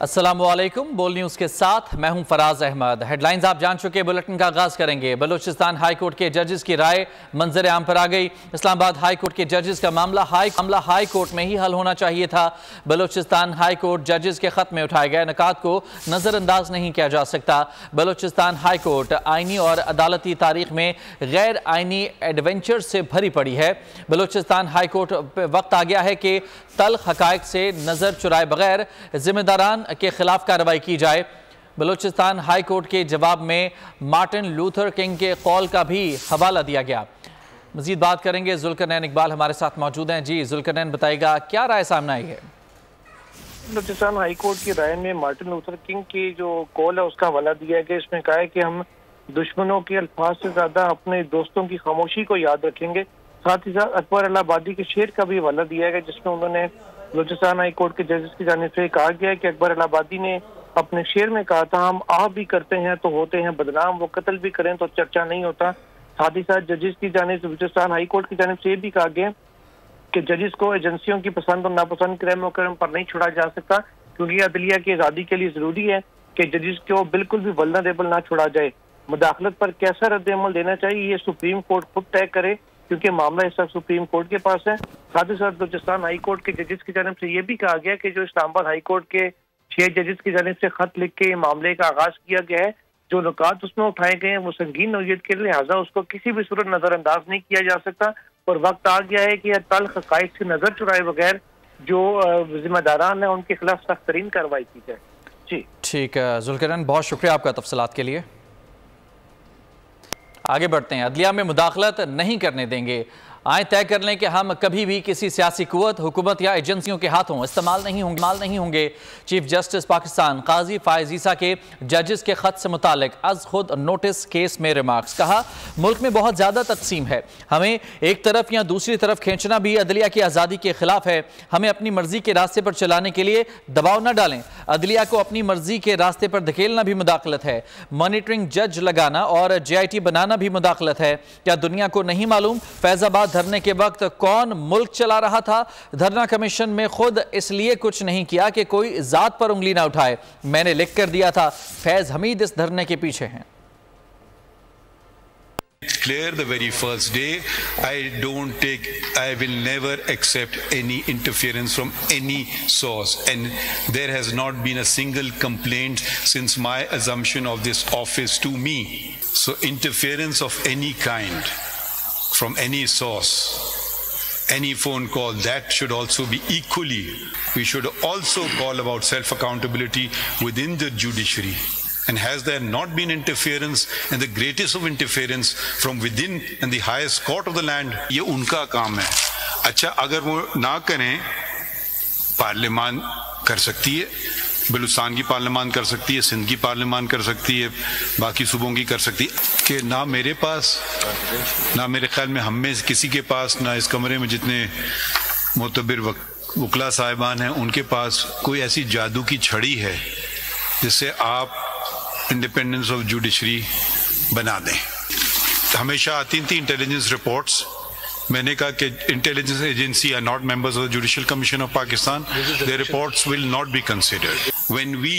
अस्सलामुअलैकुम। बोल न्यूज़ के साथ मैं हूं फराज अहमद। हेडलाइंस आप जान चुके। बुलेटिन का आगाज करेंगे। बलूचिस्तान हाई कोर्ट के जजेस की राय मंजर आम पर आ गई। इस्लामाबाद हाई कोर्ट के जजेस का मामला हाई कोर्ट में ही हल होना चाहिए था। बलूचिस्तान हाई कोर्ट जजेस के खत में उठाए गए निकात को नज़रअंदाज नहीं किया जा सकता। बलूचिस्तान हाई कोर्ट आईनी और अदालती तारीख में गैर आईनी एडवेंचर से भरी पड़ी है। बलूचिस्तान हाई कोर्ट वक्त आ गया है कि तल्ख हकायक से नजर चुराए बगैर जिम्मेदारान के खिलाफ कार्रवाई की जाए। बलूचिस्तान हाई कोर्ट के जवाब में मार्टिन लूथर किंग के कौल का भी हवाला दिया गया। मजीद बात करेंगे। जुल्करनैन इकबाल हमारे साथ मौजूद हैं। जी जुल्करनैन, बताइएगा क्या राय सामने आई है? बलूचिस्तान हाई कोर्ट की राय में मार्टिन लूथर किंग की जो कौल है उसका हवाला दिया गया। इसमें कहा है कि हम दुश्मनों के अल्फाज से ज्यादा अपने दोस्तों की खामोशी को याद रखेंगे। साथ ही साथ अकबर अलाहाबादी के शेर का भी हवाला दिया गया, जिसमें उन्होंने बलूचिस्तान हाई कोर्ट के जजेस की जानिब से कहा गया है कि अकबर अलाहाबादी ने अपने शेर में कहा था, हम आह भी करते हैं तो होते हैं बदनाम, वो कत्ल भी करें तो चर्चा नहीं होता। साथ ही साथ जजेस की जानिब से बलूचिस्तान हाई कोर्ट की जानिब से ये भी कहा गया कि जजेस को एजेंसियों की पसंद और नापसंद क्रम मुकरम पर नहीं छोड़ा जा सकता, क्योंकि अदलिया की आज़ादी के लिए जरूरी है कि जजेस को बिल्कुल भी वल्नरेबल ना छोड़ा जाए। मुदाखलत पर कैसा रद्द-ए-अमल देना चाहिए ये सुप्रीम कोर्ट खुद तय करे, क्योंकि मामला इस वक्त सुप्रीम कोर्ट के पास है। साथ ही साथ बलूचिस्तान हाई कोर्ट के जजेस की जानिब से ये भी कहा गया कि जो इस्लामाबाद हाई कोर्ट के 6 जजेस की जानिब से खत लिख के मामले का आगाज किया गया है, जो नुकात उसमें उठाए गए हैं वो संगीन नौयत के लिहाजा उसको किसी भी सूरत नजरअंदाज नहीं किया जा सकता। और वक्त आ गया है कि तल्ख हकायक से नजर चुराए बगैर जो जिम्मेदारान है उनके खिलाफ सख्त तरीन कार्रवाई की जाए। जी ठीक है जुल्करनैन, बहुत शुक्रिया आपका तफसीलात के लिए। आगे बढ़ते हैं। अदलिया में मुदाखलत नहीं करने देंगे। आए तय कर लें कि हम कभी भी किसी सियासी कुव्वत, हुकूमत या एजेंसियों के हाथों इस्तेमाल नहीं होंगे। चीफ जस्टिस पाकिस्तान काजी फायज ईसा के जजेस के खत से मुतालिक अज खुद नोटिस केस में रिमार्क्स। कहा, मुल्क में बहुत ज़्यादा तकसीम है, हमें एक तरफ या दूसरी तरफ खींचना भी अदलिया की आज़ादी के खिलाफ है। हमें अपनी मर्जी के रास्ते पर चलाने के लिए दबाव न डालें। अदलिया को अपनी मर्जी के रास्ते पर धकेलना भी मुदाखलत है। मॉनिटरिंग जज लगाना और JIT बनाना भी मुदाखलत है। क्या दुनिया को नहीं मालूम फैजाबाद धरने के वक्त कौन मुल्क चला रहा था? धरना कमीशन में खुद इसलिए कुछ नहीं किया कि कोई जात पर उंगली ना उठाए। मैंने लिख कर दिया था, फैज हमीद इस धरने के पीछे हैं। Clear the very first day, I will never accept any interference from any source, and there has not been a single complaint since my assumption of this office to me. So interference of any kind from any source, any phone call, that should also be equally, we should also call about self-accountability within the judiciary. And has there not been interference, and the greatest of interference from within and the highest court of the land? ये उनका काम है। अच्छा, अगर वो ना करें, पार्लियामान कर सकती है, बलूचिस्तान की पार्लियामान कर सकती है, सिंध की पार्लियामान कर सकती है, बाकी सूबों की कर सकती है। कि ना मेरे पास, ना मेरे ख्याल में हम में किसी के पास, ना इस कमरे में जितने मोतबर वकला साहिबान हैं उनके पास कोई ऐसी जादू की छड़ी है जिससे आप इंडिपेंडेंस ऑफ जुडिशरी बना दें। हमेशा आती थी इंटेलिजेंस रिपोर्ट्स, मैंने कहा कि intelligence agency are not members of the judicial commission of Pakistan, their reports will not be considered. When we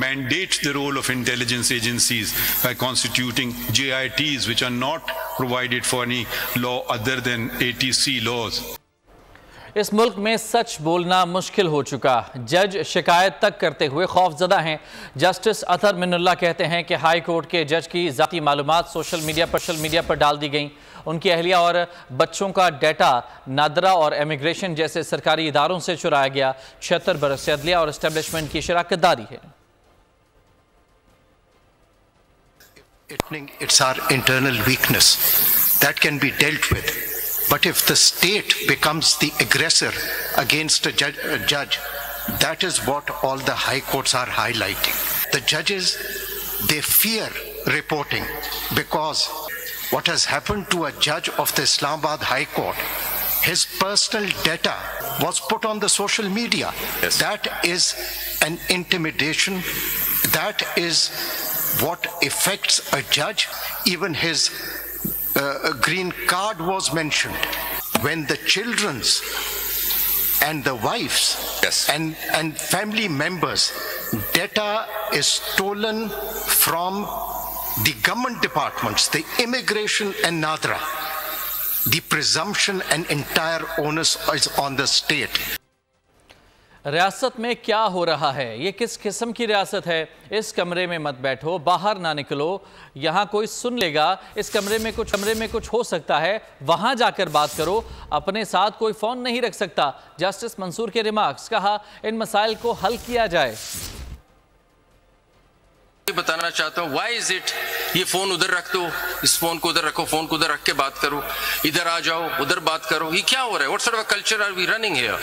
mandate the role of intelligence agencies by constituting JITs which are not provided for any law other than ATC laws. इस मुल्क में सच बोलना मुश्किल हो चुका। जज शिकायत तक करते हुए खौफजदा हैं। जस्टिस अतहर मिनुल्लाह कहते हैं कि हाई कोर्ट के जज की ज़ाती मालूमात सोशल मीडिया पर डाल दी गई। उनकी अहलिया और बच्चों का डेटा नादरा और इमिग्रेशन जैसे सरकारी इदारों से चुराया गया। 76 बरस से अदलिया और एस्टेब्लिशमेंट की शराकतदारी है। It's our internal weakness that can be dealt with. But if the state becomes the aggressor against a judge, that is what all the high courts are highlighting. The judges, they fear reporting because what has happened to a judge of the Islamabad High Court, his personal data was put on the social media. Yes. That is an intimidation. That is what affects a judge. Even his green card was mentioned. When the children's and the wives and family members, data is stolen from the government departments, the immigration and NADRA. The presumption and entire onus is on the state. रियासत में क्या हो रहा है? ये किस किस्म की रियासत है? इस कमरे में मत बैठो, बाहर ना निकलो, यहाँ कोई सुन लेगा। इस कमरे में कुछ हो सकता है, वहाँ जाकर बात करो, अपने साथ कोई फ़ोन नहीं रख सकता। जस्टिस मंसूर के रिमार्क्स, कहा इन मसाइल को हल किया जाए। बताना चाहता हूँ, व्हाई इज इट, ये फोन उधर रख दो, इस फोन को उधर रखो, फोन को उधर रख के बात करो, इधर आ जाओ, उधर बात करो, ये क्या हो रहा है? What sort of culture are we running here?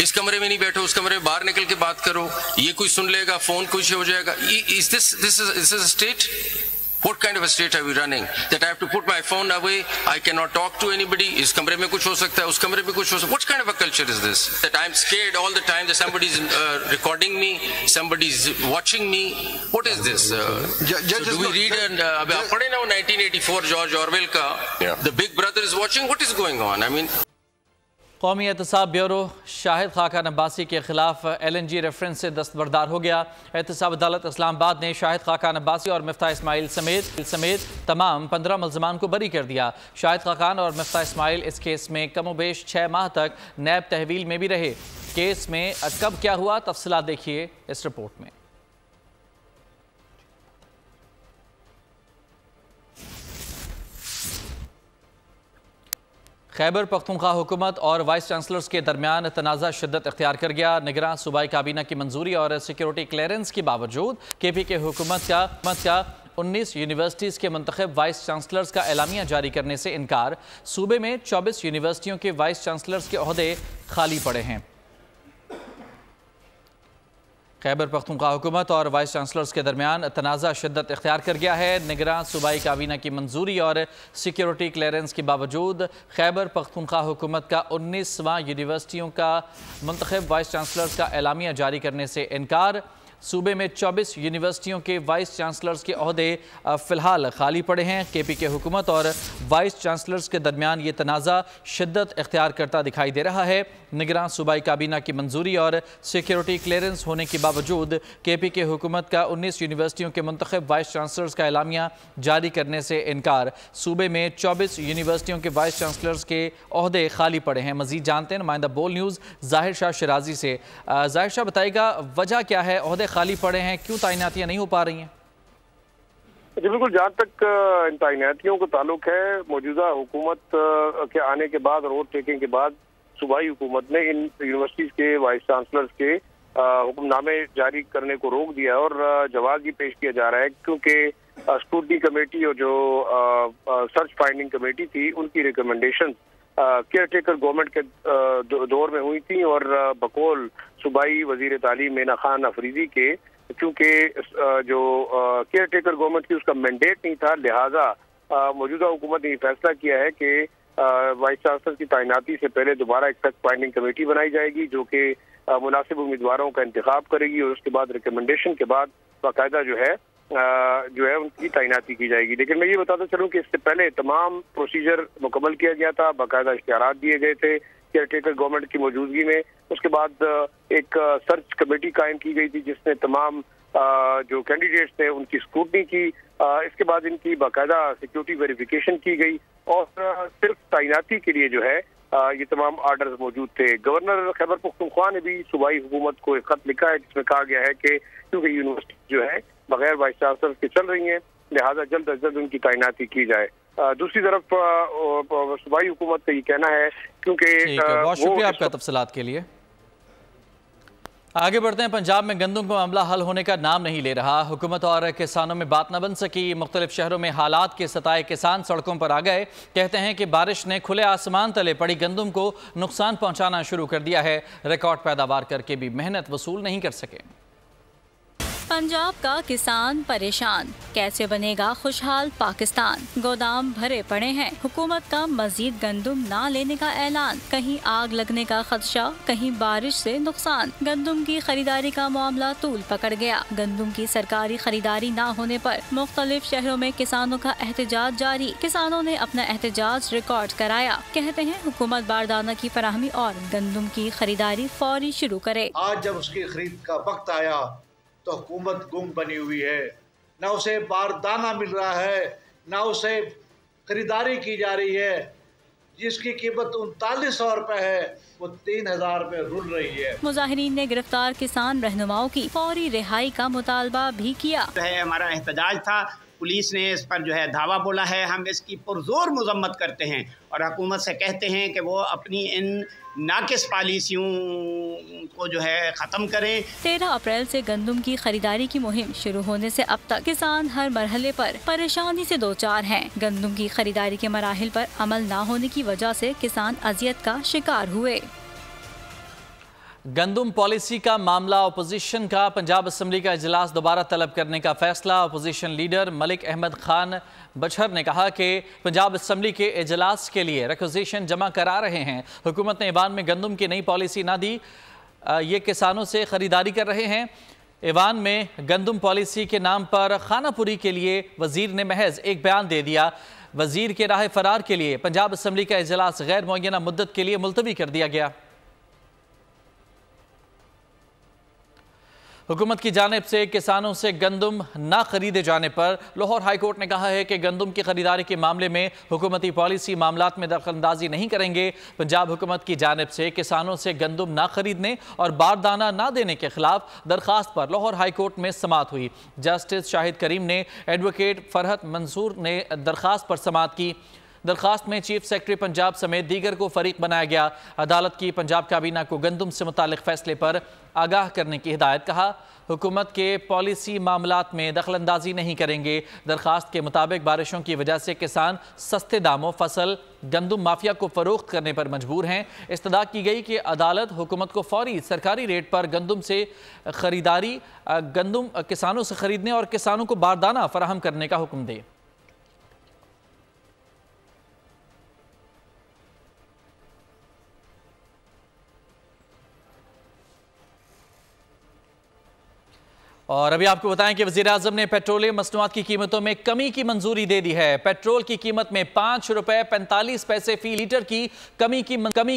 इस कमरे में नहीं बैठो, उस कमरे में बाहर निकल के बात करो, ये कोई सुन लेगा, फोन कुछ हो जाएगा। Is this is a state? What kind of a state are we running? That I have to put my phone away, I cannot talk to anybody, इस कमरे में कुछ हो सकता है, उस कमरे में कुछ हो सकता है। What kind of a culture is this? That I'm scared all the time that somebody's recording me, somebody's watching me. What is this? So do we read and आप पढ़े ना 1984 George Orwell का, The Big Brother is watching? What is going on? I mean, कौमी एहतसाब bureau Shahid Khaqan Abbasi के खिलाफ LNG reference से दस्तबरदार हो गया। एहतसाब अदालत इस्लामाबाद ने शाहिद खाकान अब्बासी और मिफ्ताह इस्माइल समेत तमाम 15 मुल्ज़मान को बरी कर दिया। शाहिद खाकान और मिफ्ताह इस्माइल इस केस में कमोबेश 6 माह तक नैब तहवील में भी रहे। केस में कब क्या हुआ, तफसीलात देखिए इस रिपोर्ट में। खैबर पख्तूनख्वा हुकूमत और वाइस चांसलर्स के दरमियान तनाज़ा शिद्दत इख्तियार कर गया। निगरान सूबाई काबीना की मंजूरी और सिक्योरिटी क्लियरेंस के बावजूद KPK हुकूमत का 19 यूनिवर्सिटीज़ के मुंतखब वाइस चांसलर्स का एलामिया जारी करने से इनकार। सूबे में 24 यूनिवर्सिटियों के वाइस चांसलर्स के ओहदे खाली पड़े हैं। खैबर पख्तूनख्वा हुकूमत और वाइस चांसलर्स के दरमियान तनाज़ा शिद्दत इख्तियार कर गया है। निगरान सूबाई काबीना की मंजूरी और सिक्योरिटी क्लियरेंस के बावजूद खैबर पख्तूनख्वा हुकूमत का 19वां यूनिवर्सिटियों का मुंतखब वाइस चांसलर्स का एलामिया जारी करने से इनकार। सूबे में 24 यूनिवर्सिटियों के वाइस चांसलर्स के ओहदे फ़िलहाल खाली पड़े हैं। KPK हुकूमत और वाइस चांसलर्स के दरमियान ये तनाज़ा शिद्दत इख्तियार करता दिखाई दे रहा है। निगरान सूबाई काबीना की मंजूरी और सिक्योरिटी क्लियरेंस होने के बावजूद KPK हुकूमत का 19 यूनिवर्सिटियों के मुंतखब वाइस चांसलर्स का एलामिया जारी करने से इनकार। सूबे में 24 यूनिवर्सिटियों के वाइस चांसलर्स के ओहदे खाली पड़े हैं। मज़ीद जानते हैं नुमाइंदा बोल न्यूज़ ज़ाहिर शाह शिराजी से। ज़ाहिर शाह, बताइएगा वजह क्या है, ओहदे खाली पड़े हैं, क्यों तैनातियां नहीं हो पा रही हैं? जी बिल्कुल, जहाँ तक इन तैनातियों का ताल्लुक है, मौजूदा हुकूमत के आने के बाद और वोट टेकिंग के बाद सूबाई हुकूमत ने इन यूनिवर्सिटीज के वाइस चांसलर्स के हुक्मनामे जारी करने को रोक दिया और जवाब भी पेश किया जा रहा है, क्योंकि स्क्रूटनी कमेटी और जो सर्च फाइंडिंग कमेटी थी उनकी रिकमेंडेशन केयर टेकर गवर्नमेंट के दौर में हुई थी और बकौल सूबाई वजीर तालीम मीना खान अफरीदी के, क्योंकि जो केयर टेकर गवर्नमेंट की उसका मैंडेट नहीं था, लिहाजा मौजूदा हुकूमत ने ये फैसला किया है कि वाइस चांसलर की तैनाती से पहले दोबारा एक फैक्ट फाइंडिंग कमेटी बनाई जाएगी जो कि मुनासिब उम्मीदवारों का इंतखाब करेगी और उसके बाद रिकमेंडेशन के बाद बाकायदा जो है उनकी तैनाती की जाएगी। लेकिन मैं ये बताता चलूँ कि इससे पहले तमाम प्रोसीजर मुकम्मल किया गया था, बाकायदा इश्तिहारात दिए गए थे केयर टेकर गवर्नमेंट की मौजूदगी में। उसके बाद एक सर्च कमेटी कायम की गई थी जिसने तमाम जो कैंडिडेट्स थे उनकी स्क्रूटनी की। इसके बाद इनकी बाकायदा सिक्योरिटी वेरिफिकेशन की गई और सिर्फ तैनाती के लिए जो है ये तमाम आर्डर्स मौजूद थे। गवर्नर खैबर पख्तूनख्वा ने भी सूबाई हुकूमत को एक खत लिखा है जिसमें कहा गया है कि क्योंकि यूनिवर्सिटी जो है बगैर वाइस चांसलर के चल रही है, लिहाजा जल्द अज जल्द उनकी तैनाती की जाए। दूसरी तरफ सूबाई हुकूमत का ये कहना है, क्योंकि बहुत शुक्रिया आपका तफसीलात के लिए। आगे बढ़ते हैं। पंजाब में गंदम का मामला हल होने का नाम नहीं ले रहा। हुकूमत और किसानों में बात न बन सकी। मुख्तलिफ शहरों में हालात के सताए किसान सड़कों पर आ गए। कहते हैं कि बारिश ने खुले आसमान तले पड़ी गंदम को नुकसान पहुंचाना शुरू कर दिया है। रिकॉर्ड पैदावार करके भी मेहनत वसूल नहीं कर सके। पंजाब का किसान परेशान, कैसे बनेगा खुशहाल पाकिस्तान। गोदाम भरे पड़े हैं, हुकूमत का मजीद गंदुम ना लेने का ऐलान। कहीं आग लगने का खदशा, कहीं बारिश से नुकसान। गंदुम की खरीदारी का मामला तूल पकड़ गया। गंदुम की सरकारी खरीदारी ना होने पर मुख्तलिफ शहरों में किसानों का एहतजाज जारी। किसानों ने अपना एहतजाज रिकॉर्ड कराया। कहते हैं हुकूमत बारदाना की फराहमी और गंदुम की खरीदारी फौरी शुरू करे। आज जब उसकी खरीद का वक्त आया तो हुकूमत गुम बनी हुई है, न उसे बारदाना मिल रहा है, न उसे खरीदारी की जा रही है। जिसकी कीमत 3900 रुपए है वो 3000 रुपए रुल रही है। मुजाहिरीन ने गिरफ्तार किसान रहनुमाओं की फौरी रिहाई का मुतालबा भी किया। हमारा एहतजाज था, पुलिस ने इस पर धावा बोला है। हम इसकी पुरजोर मजम्मत करते हैं और हुकूमत से कहते हैं कि वो अपनी इन नाकिस पॉलिसियों को ख़त्म करें। 13 अप्रैल से गंदुम की खरीदारी की मुहिम शुरू होने से अब तक किसान हर मरहले पर परेशानी से दो चार हैं। गंदुम की खरीदारी के मराहिल पर अमल ना होने की वजह से किसान अजियत का शिकार हुए। गंदुम पॉलिसी का मामला, अपोजिशन का पंजाब असम्बली का इजलास दोबारा तलब करने का फैसला। अपोजिशन लीडर मलिक अहमद खान बछर ने कहा कि पंजाब असम्बली के इजलास के लिए रिक्वेजिशन जमा करा रहे हैं। हुकूमत ने ईवान में गंदुम की नई पॉलिसी ना दी, ये किसानों से खरीदारी कर रहे हैं। ईवान में गंदुम पॉलिसी के नाम पर खानापुरी के लिए वजीर ने महज एक बयान दे दिया। वजीर के राह फरार के लिए पंजाब असम्बली का इजलास गैर मुअय्यना मुद्दत के लिए मुलतवी कर दिया गया। हुकूमत की जानिब से किसानों से गंदुम ना खरीदे जाने पर लाहौर हाई कोर्ट ने कहा है कि गंदुम की खरीदारी के मामले में हुकूमती पॉलिसी मामलात में दखलंदाजी नहीं करेंगे। पंजाब हुकूमत की जानिब से किसानों से गंदुम ना खरीदने और बारदाना ना देने के खिलाफ दरखास्त पर लाहौर हाई कोर्ट में समाअत हुई। जस्टिस शाहिद करीम ने एडवोकेट फरहत मंसूर ने दरखास्त पर समाअत की। दरखास्त में चीफ सेक्रेटरी पंजाब समेत दीगर को फरीक बनाया गया। अदालत की पंजाब काबीना को गंदुम से मुतालिक फैसले पर आगाह करने की हिदायत। कहा हुकूमत के पॉलिसी मामलात में दखलंदाजी नहीं करेंगे। दरखास्त के मुताबिक बारिशों की वजह से किसान सस्ते दामों फसल गंदुम माफिया को फरोख्त करने पर मजबूर हैं। इस्तदा की गई कि अदालत हुकूमत को फौरी सरकारी रेट पर गंदुम से खरीदारी गंदुम किसानों से खरीदने और किसानों को बारदाना फराहम करने का हुक्म दे। और अभी आपको बताएं कि वज़ीर आज़म ने पेट्रोलियम मसनूआत की कीमतों में कमी की मंजूरी दे दी है। पेट्रोल की कीमत में 5 रुपए 45 पैसे फी लीटर की कमी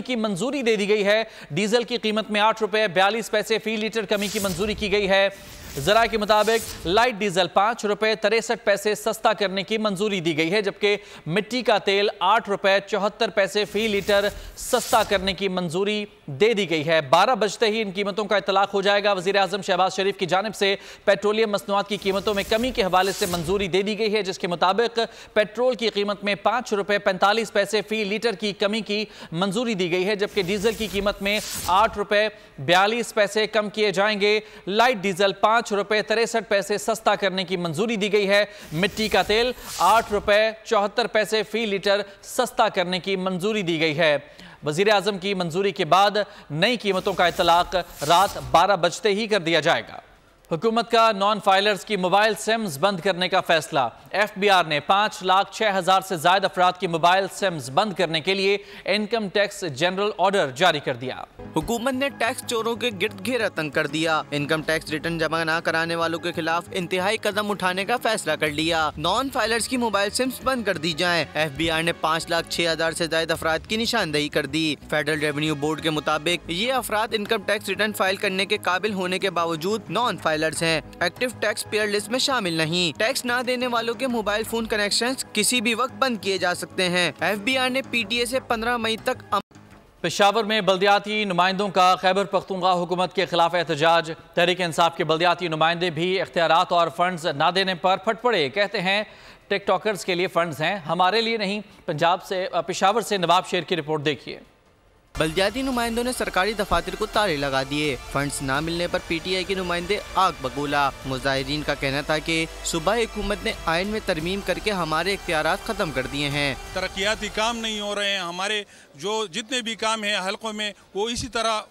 की मंजूरी दे दी गई है। डीजल की कीमत में 8 रुपए 42 पैसे फी लीटर कमी की मंजूरी की गई है। जरा के मुताबिक लाइट डीजल 5 रुपए 63 पैसे सस्ता करने की मंजूरी दी गई है, जबकि मिट्टी का तेल 8 रुपए 74 पैसे फी लीटर सस्ता करने की मंजूरी दे दी गई है। 12 बजते ही इन कीमतों का इतलाक हो जाएगा। वज़ीर आज़म शहबाज शरीफ की जानिब से पेट्रोलियम मसनूआत की कीमतों में कमी के हवाले से मंजूरी दे दी गई है, जिसके मुताबिक पेट्रोल की कीमत में 5 रुपए 45 पैसे फी लीटर की कमी की मंजूरी दी गई है, जबकि डीजल की कीमत में 8 रुपए 42 पैसे कम किए जाएंगे। लाइट डीजल 5 रुपए 63 पैसे सस्ता करने की मंजूरी दी गई है। मिट्टी का तेल 8 रुपए 74 पैसे फी लीटर सस्ता करने की मंजूरी दी गई है। वज़ीर आज़म की मंजूरी के बाद नई कीमतों का इतलाक रात 12 बजते ही कर दिया जाएगा। हुकूमत का नॉन फाइलर्स की मोबाइल सिम्स बंद करने का फैसला। FBI ने 5,06,000 से ज्यादा अफराद की मोबाइल सिम्स बंद करने के लिए इनकम टैक्स जनरल ऑर्डर जारी कर दिया। हुकूमत ने टैक्स चोरों के गिर्द घेरा तंग कर दिया। इनकम टैक्स रिटर्न जमा न कराने वालों के खिलाफ इंतहाई कदम उठाने का फैसला कर लिया। नॉन फाइलर्स की मोबाइल सिम्स बंद कर दी जाएं। FBI ने 5,06,000 से ज्यादा अफराद की निशानदेही कर दी। फेडरल रेवेन्यू बोर्ड के मुताबिक ये अफराद इनकम टैक्स रिटर्न फाइल करने के काबिल होने के बावजूद नॉन फाइलर्स हैं, एक्टिव टैक्स पेयर लिस्ट में शामिल नहीं। टैक्स न देने वालों के मोबाइल फोन कनेक्शंस किसी भी वक्त बंद किए जा सकते हैं। FBI ने PTA से 15 मई तक पेशावर में बल्दियाती नुमाइंदों का खैबर पख्तूनख्वा हुकूमत के खिलाफ एहतजाज। तहरीक इंसाफ के बल्दियाती नुमाइंदे भी इख्तियारात और फंड्स ना देने पर फट पड़े। कहते हैं टिकटॉकर्स के लिए फंड्स हैं, हमारे लिए नहीं। पेशावर से नवाब शेर की रिपोर्ट देखिए। बल्दियाती नुमाइंदों ने सरकारी दफातर को ताले लगा दिए। फंड्स न मिलने पर PTI के नुमाइंदे आग बगोला। मुजाहिरीन का कहना था कि सूबाई हुकूमत ने आइन में तरमीम करके हमारे इख्तियारात खत्म कर दिए हैं। तरक्याती काम नहीं हो रहे हैं, हमारे जो जितने भी काम हैं हलकों में वो इसी तरह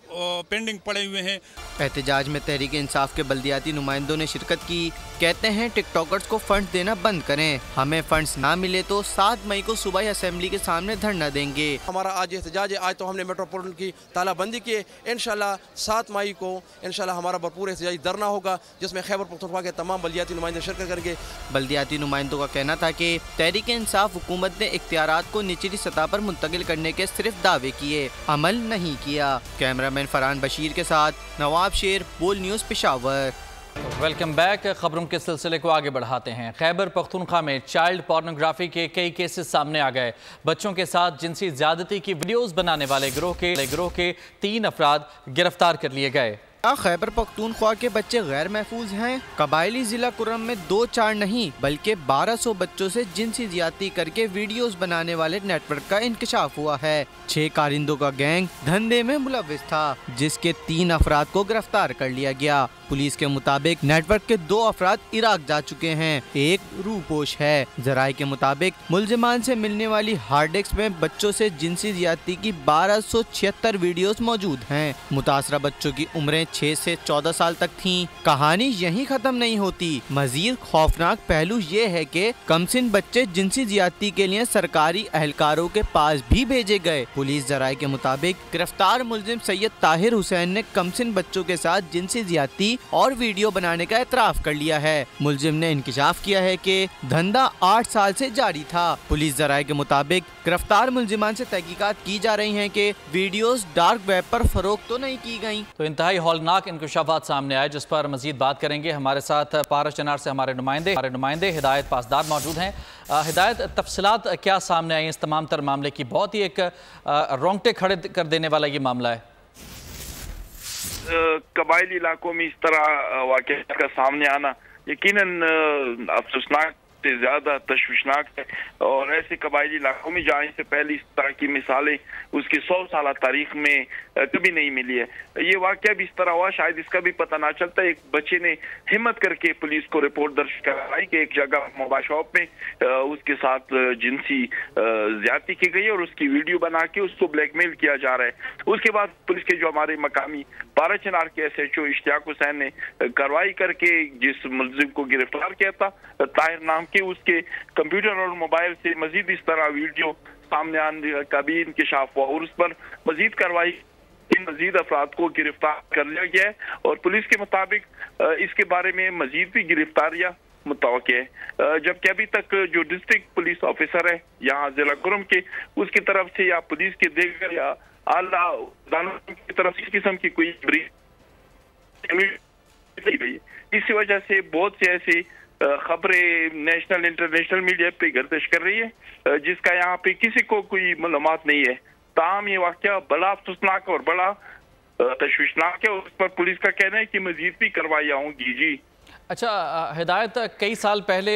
पेंडिंग पड़े हुए हैं। एहतजाज में तहरीक इंसाफ के बल्दियाती नुमाइंदों ने शिरकत की। कहते हैं टिकटॉकर्स को फंड देना बंद करें, हमें फंड्स ना मिले तो 7 मई को सूबाई असेंबली के सामने धरना देंगे। हमारा आज एहतजाज है। आज तो हमने मेट्रोपोलिटन की तालाबंदी की है। इंशाल्लाह 7 मई को इंशाल्लाह हमारा भरपूर एहतजाजी धरना होगा, जिसमें खैबर पख्तूनख्वा के तमाम बल्दियाती नुमाइंदे शिरकत करेंगे। बल्दियाती नुमाइंदों का कहना था कि तहरीक इंसाफ हुकूमत ने इख्तियारात को निचली सतह पर मुंतकिल करने के सिर्फ दावे किए, अमल नहीं किया। कैमरामैन फरहान बशीर के साथ नवाब शेर, बोल न्यूज़, पेशावर। Welcome back. खबरों के सिलसिले को आगे बढ़ाते हैं। खैबर पख्तूनख्वा में चाइल्ड पोर्नोग्राफी के कई केसेस सामने आ गए। बच्चों के साथ जिनसी ज्यादती की वीडियोस बनाने वाले गिरोह के 3 अफराद गिरफ्तार कर लिए गए। खैबर पख्तूनख्वा के बच्चे गैर महफूज हैं। कबायली जिला कुर्रम में 2-4 नहीं बल्कि 1200 बच्चों से जिनसी ज्यादती करके वीडियोस बनाने वाले नेटवर्क का इंकशाफ हुआ है। 6 कारिंदों का गैंग धंधे में मुलव्विस था, जिसके 3 अफराद को गिरफ्तार कर लिया गया। पुलिस के मुताबिक नेटवर्क के 2 अफराद इराक जा चुके हैं, एक रूपोश है। जराये के मुताबिक मुलजिमान से मिलने वाली हार्ड डिस्क में बच्चों से जिनसी ज्यादती की 1276 वीडियोस मौजूद हैं। मुतासरा बच्चों की उम्रें 6 से 14 साल तक थीं। कहानी यहीं खत्म नहीं होती। मजीद खौफनाक पहलू ये है कि कमसिन बच्चे जिनसी ज्यादती के लिए सरकारी अहलकारों के पास भी भेजे गए। पुलिस जराये के मुताबिक गिरफ्तार मुलजिम सैयद ताहिर हुसैन ने कमसिन बच्चों के साथ जिनसी ज्यादती और वीडियो बनाने का एतराफ कर लिया है। मुलजिम ने इंकशाफ किया है कि धंधा 8 साल से जारी था। पुलिस जराये के मुताबिक गिरफ्तार मुलजिमान से तहकीकात की जा रही है कि वीडियोस डार्क वेब पर फरोख्त तो नहीं की गयी। तो इंतहाई हौलनाक इंकशाफात सामने आए, जिस पर मजीद बात करेंगे। हमारे साथ पारा चनार से हमारे नुमाइंदे हिदायत पासदार मौजूद हैं। हिदायत, तफसीलात क्या सामने आई इस तमाम तर मामले की? बहुत ही एक रोंगटे खड़े कर देने वाला ये मामला है। कबायली इलाकों में इस तरह वाक़या का सामने आना यकीनन अफसोसनाक से ज्यादा तशवीशनाक है। और ऐसे कबायली इलाकों में जहाँ से पहले इस तरह की मिसालें उसकी 100 साल तारीख में कभी नहीं मिली है। ये वाक़या भी इस तरह हुआ, शायद इसका भी पता ना चलता। एक बच्चे ने हिम्मत करके पुलिस को रिपोर्ट दर्ज कराई कि एक जगह मोबाइल शॉप में उसके साथ जिनसी ज्यादती की गई और उसकी वीडियो बना के उसको ब्लैकमेल किया जा रहा है। उसके बाद पुलिस के जो हमारे मकामी पारा चनार के SHO इश्तियाक हुसैन ने कार्रवाई करके जिस मुलजिम को गिरफ्तार किया था ताहिर नाम के, उसके कंप्यूटर और मोबाइल से मजीद इस तरह वीडियो सामने आने का भी इंकशाफ हुआ और उस पर मजीद कार्रवाई मजीद अफराद को गिरफ्तार कर लिया गया है। और पुलिस के मुताबिक इसके बारे में मजीद भी गिरफ्तारियां मुतवक्की है, जबकि अभी तक जो डिस्ट्रिक्ट पुलिस ऑफिसर है यहाँ जिला कुर्रम के, उसकी तरफ से या पुलिस के देकर या आला की तरफ से इस किस्म की कोई नहीं गई। इसी वजह से बहुत से ऐसे खबरें नेशनल इंटरनेशनल मीडिया पे गर्दिश कर रही है जिसका यहाँ पे किसी को कोई मालूमात नहीं है। ताहम ये वाक़या बड़ा अफसोसनाक और बड़ा तशवीशनाक है। उस पर पुलिस का कहना है कि मजीद भी कार्रवाइयाँ होंगी। जी अच्छा हिदायत, कई साल पहले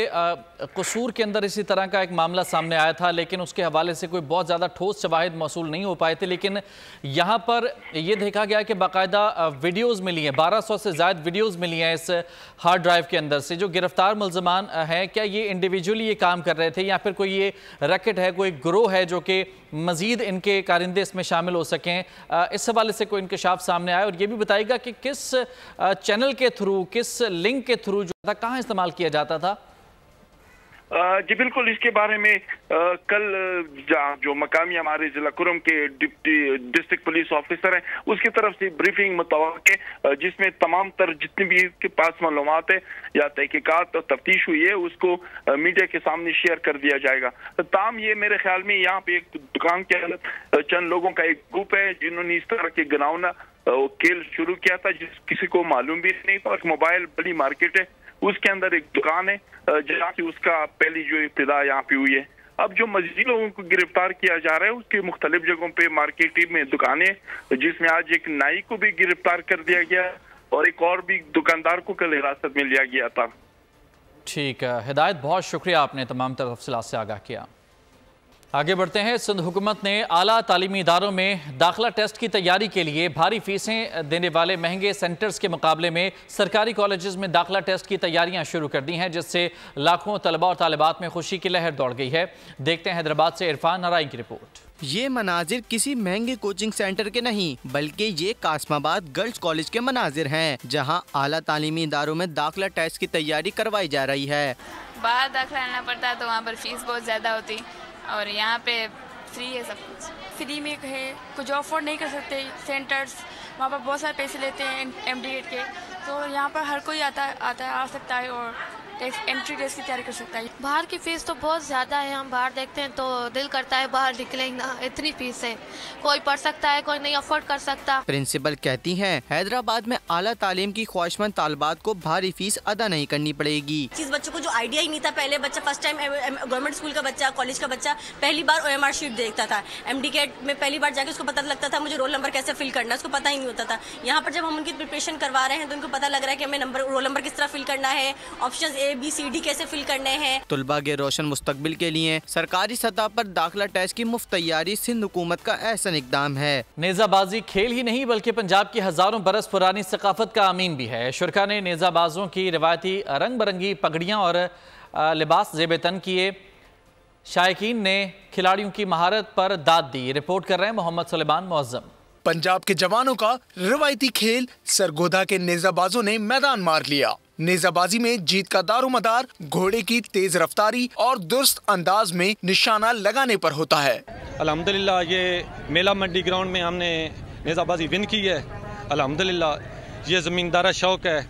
कसूर के अंदर इसी तरह का एक मामला सामने आया था, लेकिन उसके हवाले से कोई बहुत ज़्यादा ठोस शवाहिद मौसूल नहीं हो पाए थे। लेकिन यहाँ पर ये देखा गया कि बाकायदा वीडियोज़ मिली हैं, 1200 से ज़्यादा वीडियोज़ मिली हैं इस हार्ड ड्राइव के अंदर से। जो गिरफ्तार मुलजमान हैं, क्या ये इंडिविजुअली ये काम कर रहे थे या फिर कोई ये रैकेट है, कोई गिरोह है जो कि मज़ीद इनके कारिंदे इसमें शामिल हो सकें? इस हवाले से कोई इंकशाफ सामने आया? और ये भी बताइएगा कि किस चैनल के थ्रू, किस लिंक के थ्रू जो था, कहाँ इस्तेमाल किया जाता था? जी बिल्कुल, इसके बारे में कल जो मकामी हमारे जिला कुर्रम के डिस्ट्रिक्ट पुलिस ऑफिसर हैं उसकी तरफ से ब्रीफिंग मुतवक्के है, जिसमें तमाम तर जितनी भी इसके पास मालूमात है या तहकीकात और तफ्तीश हुई है उसको मीडिया के सामने शेयर कर दिया जाएगा। ताम ये मेरे ख्याल में यहाँ पे एक दुकान के अंदर चंद लोगों का एक ग्रुप है जिन्होंने इस तरह के गनावना खेल शुरू किया था, जिस किसी को मालूम भी नहीं था। मोबाइल बड़ी मार्केट है, उसके अंदर एक दुकान है जहाँ की उसका पहली जो इब्तिदा यहाँ पे हुई है। अब जो मजीद लोगों को गिरफ्तार किया जा रहा है उसके मुख्तलिफ जगहों पे मार्केट में दुकानें, जिसमें आज एक नाई को भी गिरफ्तार कर दिया गया और एक और भी दुकानदार को कल हिरासत में लिया गया था। ठीक है हिदायत, बहुत शुक्रिया, आपने तमाम तफसीलात से आगाह किया। आगे बढ़ते हैं। सिंध हुकूमत ने आला तालीमी इदारों में दाखिला टेस्ट की तैयारी के लिए भारी फीसें देने वाले महंगे सेंटर्स के मुकाबले में सरकारी कॉलेजेस में दाखिला टेस्ट की तैयारियां शुरू कर दी हैं, जिससे लाखों तलबा और तालिबात में खुशी की लहर दौड़ गई है। देखते हैं हैदराबाद से इरफान नाराई की रिपोर्ट। ये मनाजिर किसी महंगे कोचिंग सेंटर के नहीं बल्कि ये कासमाबाद गर्ल्स कॉलेज के मनाजिर हैं, जहाँ आला तालीमी इदारों में दाखिला टेस्ट की तैयारी करवाई जा रही है। बाहर दाखिला लेना पड़ता है तो वहाँ पर फीस बहुत ज़्यादा होती, और यहाँ पे फ्री है, सब कुछ फ्री में है। कुछ अफोर्ड नहीं कर सकते सेंटर्स, वहाँ पर बहुत सारे पैसे लेते हैं MD के, तो यहाँ पर हर कोई आ सकता है और एंट्री टेस्ट की तैयारी कर सकता है। बाहर की फीस तो बहुत ज़्यादा है, हम बाहर देखते हैं तो दिल करता है बाहर निकलेंगे ना, इतनी फीस है। कोई पढ़ सकता है, कोई नहीं अफोर्ड कर सकता। प्रिंसिपल कहती हैं हैदराबाद में आला तालीम की ख्वाहिशमंद तालिबात को भारी फीस अदा नहीं करनी पड़ेगी। जिस बच्चों को जो आइडिया ही नहीं था, पहले बच्चा फर्स्ट टाइम गवर्नमेंट स्कूल का बच्चा, कॉलेज का बच्चा पहली बार OMR शीट देखता था, MD कैट में पहली बार जाके उसको पता लगता था मुझे रोल नंबर कैसे फिल करना है, उसको पता ही नहीं होता था। यहाँ पर जब हम उनकी प्रिपरेशन करवा रहे हैं तो उनको पता लग रहा है कि हमें रोल नंबर किस तरह फिल करना है, ऑप्शन ABCD कैसे फिल करने हैं। तुलबा के रोशन मुस्तकबिल के लिए सरकारी सतह पर दाखिला टेस्ट की मुफ्त तैयारी सिंध हुकूमत का एहसन इक़दाम है। नेज़ाबाजी खेल ही नहीं बल्कि पंजाब की हजारों बरस पुरानी सकाफत का अमीन भी है। शुरा ने नेज़ाबाजों की रिवायती रंग बिरंगी पगड़ियाँ और लिबास ज़ेब-ए-तन किए। शायकीन ने खिलाड़ियों की महारत पर दाद दी। रिपोर्ट कर रहे हैं मोहम्मद सुलेमान मुअज़्ज़म। पंजाब के जवानों का रिवायती खेल सरगोधा के नेज़ाबाजों ने मैदान मार लिया। नेज़ाबाजी में जीत का दारोमदार घोड़े की तेज रफ्तारी और दुरुस्त अंदाज में निशाना लगाने पर होता है। अल्हम्दुलिल्लाह ये मेला मंडी ग्राउंड में हमने नेज़ाबाजी विन की है। अल्हम्दुलिल्लाह ये ज़मींदारा शौक है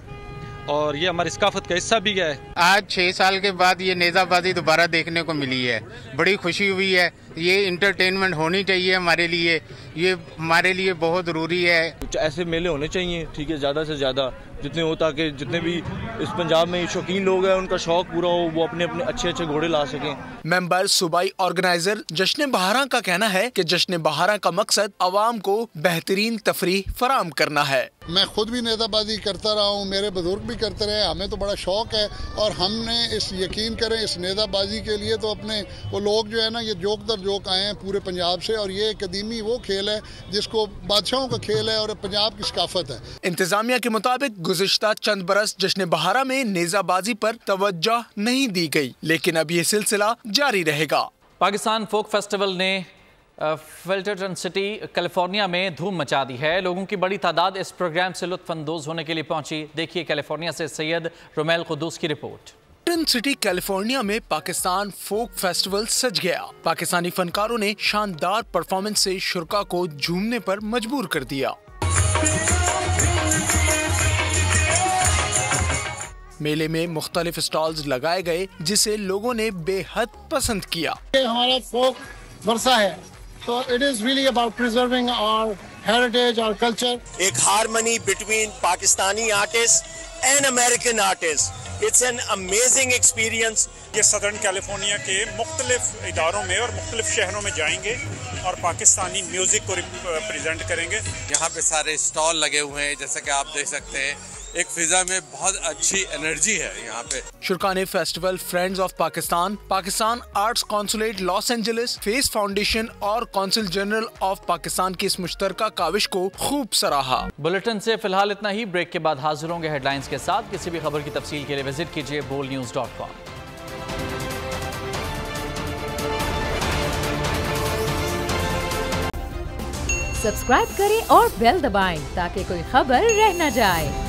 और ये हमारी सकाफत का हिस्सा भी है। आज 6 साल के बाद ये नेज़ाबाजी दोबारा देखने को मिली है, बड़ी खुशी हुई है। ये इंटरटेनमेंट होनी चाहिए हमारे लिए, ये हमारे लिए बहुत ज़रूरी है। ऐसे मेले होने चाहिए, ठीक है, ज़्यादा से ज़्यादा जितने हो, ताकि जितने भी इस पंजाब में शौकीन लोग हैं उनका शौक पूरा हो, वो अपने अपने अच्छे अच्छे घोड़े ला सकें। मेंबर सूबाई ऑर्गेनाइजर जश्न बहारा का कहना है कि जश्न बहारा का मकसद अवाम को बेहतरीन तफरीह फराम करना है। मैं खुद भी नेज़ाबाजी करता रहा हूँ, मेरे बुजुर्ग भी करते रहे, हमें तो बड़ा शौक है और हमने इस यकीन करें इस नेज़ाबाजी के लिए तो अपने वो लोग जो है ना ये जोक दर जोक आए हैं पूरे पंजाब से, और ये कदीमी वो खेल है जिसको बादशाहों का खेल है और पंजाब की सकाफत है। इंतजामिया के मुताबिक गुज़िश्ता चंद बरस जश्न बहारा में नेज़ाबाजी पर तवज्जो नहीं दी गई, लेकिन अब ये सिलसिला जारी रहेगा। पाकिस्तान फोक फेस्टिवल ने फिल्टरटन सिटी कैलिफोर्निया में धूम मचा दी है। लोगों की बड़ी तादाद इस प्रोग्राम से लुत्फानंदोज होने के लिए पहुंची। देखिए कैलिफोर्निया से सैयद रुमैल कुद्दूस की रिपोर्ट। फिल्टरटन सिटी कैलिफोर्निया में पाकिस्तान फोक फेस्टिवल सज गया। पाकिस्तानी फनकारों ने शानदार परफॉर्मेंस से शुरा को झूमने पर मजबूर कर दिया। मेले में मुख्तलिफ स्टॉल्स लगाए गए जिसे लोगों ने बेहद पसंद किया। हमारा फोक वर्सा है, तो it is really about preserving our heritage और कल्चर। एक harmony between Pakistani artist and American artist, it's an amazing experience. ये सदर्न कैलिफोर्निया के मुख्तलिफ इदारों में और मुख्तलिफ शहरों में जाएंगे और पाकिस्तानी म्यूजिक को रिप्रेजेंट करेंगे। यहाँ पे सारे स्टॉल लगे हुए हैं, जैसे कि आप देख सकते हैं, एक फिजा में बहुत अच्छी एनर्जी है यहाँ पे। शुरा ने festival friends of Pakistan, Pakistan arts consulate Los Angeles, face foundation और कौंसिल जनरल ऑफ पाकिस्तान की इस मुश्तरका काविश को खूब सराहा। बुलेटिन से फिलहाल इतना ही। ब्रेक के बाद हाजिर होंगे हेडलाइंस के साथ। किसी भी खबर की तफसील के लिए विजिट कीजिए bolnews.com। सब्सक्राइब करें और बेल दबाएं ताकि कोई खबर रह न जाए।